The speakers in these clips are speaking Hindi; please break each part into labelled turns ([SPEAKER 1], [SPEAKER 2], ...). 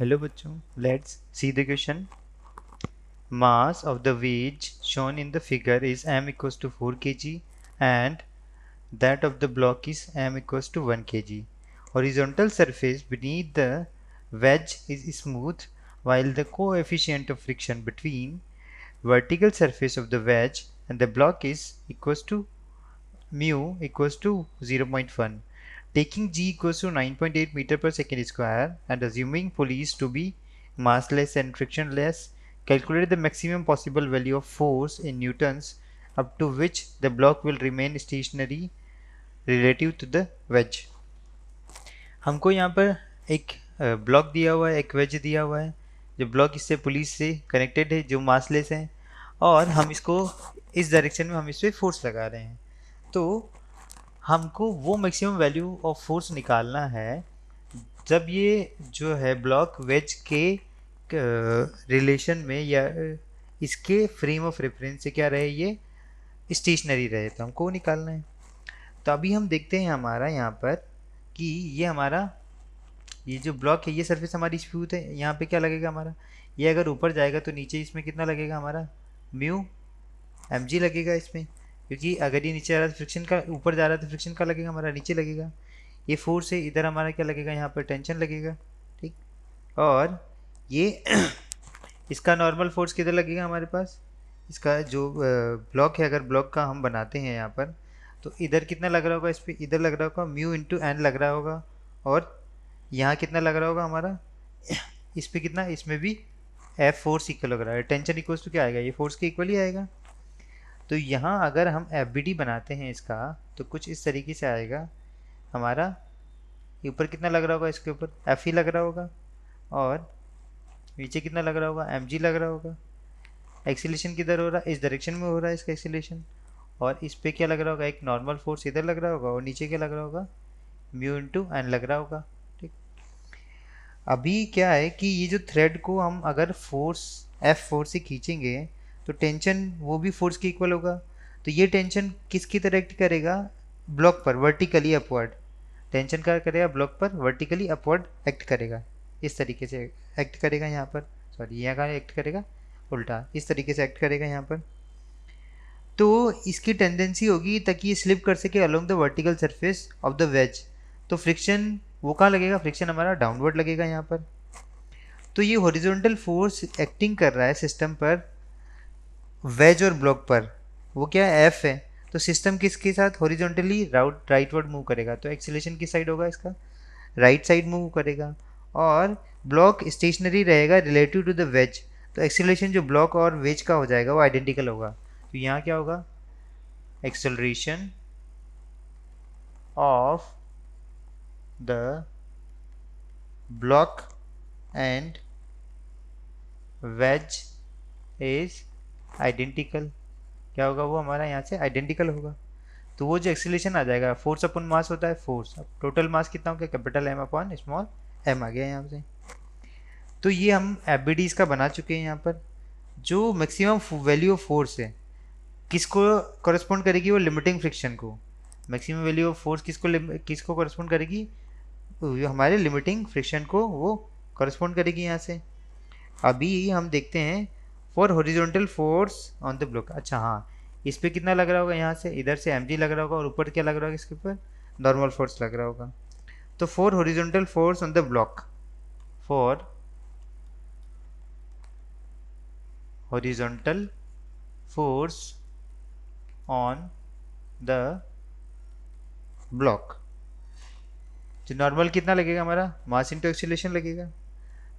[SPEAKER 1] हेलो बच्चों, let's see the question. Mass of the wedge shown in the figure is m equals to 4 kg and that of the block is m equals to 1 kg. Horizontal surface beneath the wedge is smooth while the coefficient of friction between vertical surface of the wedge and the block is equals to mu equals to 0.1. Taking g equals to 9.8 meter per second square and assuming pulleys to be massless and frictionless, calculate the maximum possible value of force in newtons up to which the block will remain stationary relative to the wedge. हमको यहाँ पर एक ब्लॉक दिया हुआ है, एक वेज दिया हुआ है. जो ब्लॉक इससे पुलिस से कनेक्टेड है, जो मासलेस है, और हम इसको इस डायरेक्शन में हम इस पर फोर्स लगा रहे हैं. तो हमको वो मैक्सिमम वैल्यू ऑफ फोर्स निकालना है जब ये जो है ब्लॉक वेज के रिलेशन में या इसके फ्रेम ऑफ रेफरेंस से क्या रहे, ये स्टेशनरी रहे. तो हमको वो निकालना है. तो अभी हम देखते हैं हमारा यहाँ पर कि ये हमारा ये जो ब्लॉक है, ये सरफेस हमारी स्मूथ है. यहाँ पे क्या लगेगा हमारा, ये अगर ऊपर जाएगा तो नीचे इसमें कितना लगेगा हमारा, म्यू एम जी लगेगा इसमें. क्योंकि अगर ये नीचे आ रहा है तो फ्रिक्शन का, ऊपर जा रहा है तो फ्रिक्शन का लगेगा हमारा, नीचे लगेगा. ये फोर्स है, इधर हमारा क्या लगेगा, यहाँ पर टेंशन लगेगा. ठीक. और ये इसका नॉर्मल फोर्स किधर लगेगा हमारे पास, इसका जो ब्लॉक है, अगर ब्लॉक का हम बनाते हैं यहाँ पर, तो इधर कितना लग रहा होगा, इस पर इधर लग रहा होगा म्यू इंटू एन लग रहा होगा. और यहाँ कितना लग रहा होगा हमारा, इस पर कितना, इसमें भी एफ फोर्स इक्वल लग रहा है. टेंशन इक्वल्स टू क्या आएगा, ये फोर्स के इक्वल ही आएगा. तो यहाँ अगर हम एफ बी डी बनाते हैं इसका, तो कुछ इस तरीके से आएगा हमारा. ऊपर कितना लग रहा होगा, इसके ऊपर एफ ही लग रहा होगा, और नीचे कितना लग रहा होगा, एम जी लग रहा होगा. एक्सीलेशन किधर हो रहा है, इस डायरेक्शन में हो रहा है इसका एक्सीलेशन. और इस पे क्या लग रहा होगा, एक नॉर्मल फोर्स इधर लग रहा होगा, और नीचे क्या लग रहा होगा, म्यू इंटू एन लग रहा होगा. ठीक. अभी क्या है कि ये जो थ्रेड को हम अगर फोर्स एफ फोर्स से खींचेंगे तो टेंशन वो भी फोर्स के इक्वल होगा. तो ये टेंशन किसकी तरह एक्ट करेगा, ब्लॉक पर वर्टिकली अपवर्ड. टेंशन क्या करेगा, ब्लॉक पर वर्टिकली अपवर्ड एक्ट करेगा. इस तरीके से एक्ट करेगा यहाँ पर, सॉरी यहाँ का एक्ट करेगा उल्टा, इस तरीके से एक्ट करेगा यहाँ पर. तो इसकी टेंडेंसी होगी ताकि ये स्लिप कर सके along the vertical surface of the ways. तो फ्रिक्शन वो कहाँ लगेगा, फ्रिक्शन हमारा डाउनवर्ड लगेगा यहाँ पर. तो ये हॉरिजॉन्टल फोर्स एक्टिंग कर रहा है सिस्टम पर, वेज और ब्लॉक पर, वो क्या है, एफ है. तो सिस्टम किसके साथ हॉरिजॉन्टली राइटवर्ड मूव करेगा, तो एक्सीलरेशन किस साइड होगा, इसका राइट साइड मूव करेगा. और ब्लॉक स्टेशनरी रहेगा रिलेटिव टू द वेज. तो एक्सीलरेशन जो ब्लॉक और वेज का हो जाएगा वो आइडेंटिकल होगा. तो यहाँ क्या होगा, acceleration of the block and wedge is identical. क्या होगा वो हमारा यहाँ से आइडेंटिकल होगा. तो वो जो एक्सीलरेशन आ जाएगा, फोर्स अपन मास होता है फोर्स, अब टोटल मास कितना हो गया, capital M upon small m आ गया यहाँ से. तो ये हम एफ बी डी इसका बना चुके हैं यहाँ पर. जो मैक्सिमम वैल्यू ऑफ फोर्स है किसको कॉरेस्पॉन्ड करेगी, वो लिमिटिंग फ्रिक्शन को. मैक्सिमम वैल्यू ऑफ फोर्स किसको कॉरेस्पॉन्ड करेगी, हमारे लिमिटिंग फ्रिक्शन को वो कॉरेस्पॉन्ड करेगी यहाँ से. अभी हम देखते हैं for horizontal force on the block. अच्छा हाँ, इस पर कितना लग रहा होगा, यहाँ से इधर से एम जी लग रहा होगा, और ऊपर क्या लग रहा होगा, इसके ऊपर नॉर्मल फोर्स लग रहा होगा. तो for horizontal force on the block, for horizontal force on the block, जो नॉर्मल कितना लगेगा हमारा, मास इंटू एक्सीलरेशन लगेगा.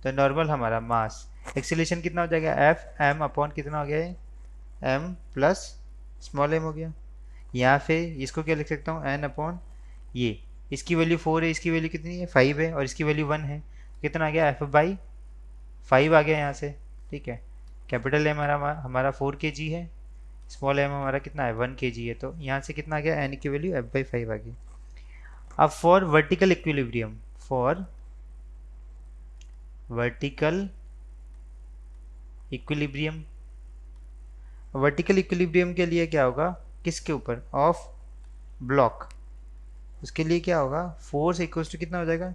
[SPEAKER 1] तो नॉर्मल हमारा मास, एक्सीलरेशन कितना हो जाएगा, एफ एम अपॉन कितना हो गया है, एम प्लस स्मॉल एम हो गया. यहाँ पे इसको क्या लिख सकता हूँ, एन अपॉन ये, इसकी वैल्यू 4 है, इसकी वैल्यू कितनी है 5 है, और इसकी वैल्यू 1 है. कितना आ गया, एफ बाई 5 आ गया यहाँ से. ठीक है. कैपिटल एम हमारा 4 के जी है, स्मॉल एम हमारा कितना है 1 के जी है. तो यहाँ से कितना आ गया, एन की वैल्यू एफ बाई 5 आ गई. अब for vertical equilibrium, for vertical equilibrium, vertical equilibrium के लिए क्या होगा, किसके ऊपर, ऑफ ब्लॉक. उसके लिए क्या होगा, फोर्स इक्वल्स टू कितना हो जाएगा,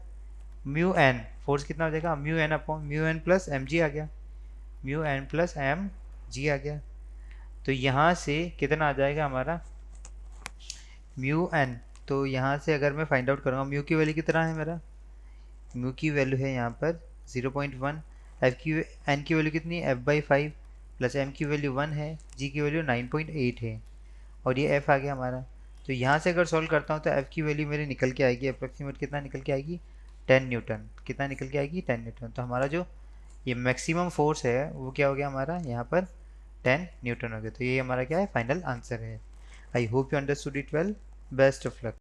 [SPEAKER 1] म्यू एन, फोर्स कितना हो जाएगा, mu N upon mu N plus m g आ गया, mu N plus m g आ गया। तो यहाँ से कितना आ जाएगा हमारा म्यू एन। तो यहाँ से अगर मैं फाइंड आउट करूँगा म्यू की वैल्यू कितना है, मेरा म्यू की वैल्यू है यहाँ पर 0.1, एफ की एन की वैल्यू कितनी है f/5 प्लस एम की वैल्यू 1 है, जी की वैल्यू 9.8 है और ये एफ आ गया हमारा। तो यहाँ से अगर सॉल्व करता हूँ तो एफ की वैल्यू मेरी निकल के आएगी अप्रोक्सीमेट कितना निकल के आएगी 10 न्यूटन। कितना निकल के आएगी 10 न्यूटन। तो हमारा जो ये मैक्सिमम फोर्स है वो क्या हो गया हमारा यहाँ पर 10 न्यूटन हो गया। तो ये हमारा क्या है फाइनल आंसर है। I hope you understood it well. Best of luck.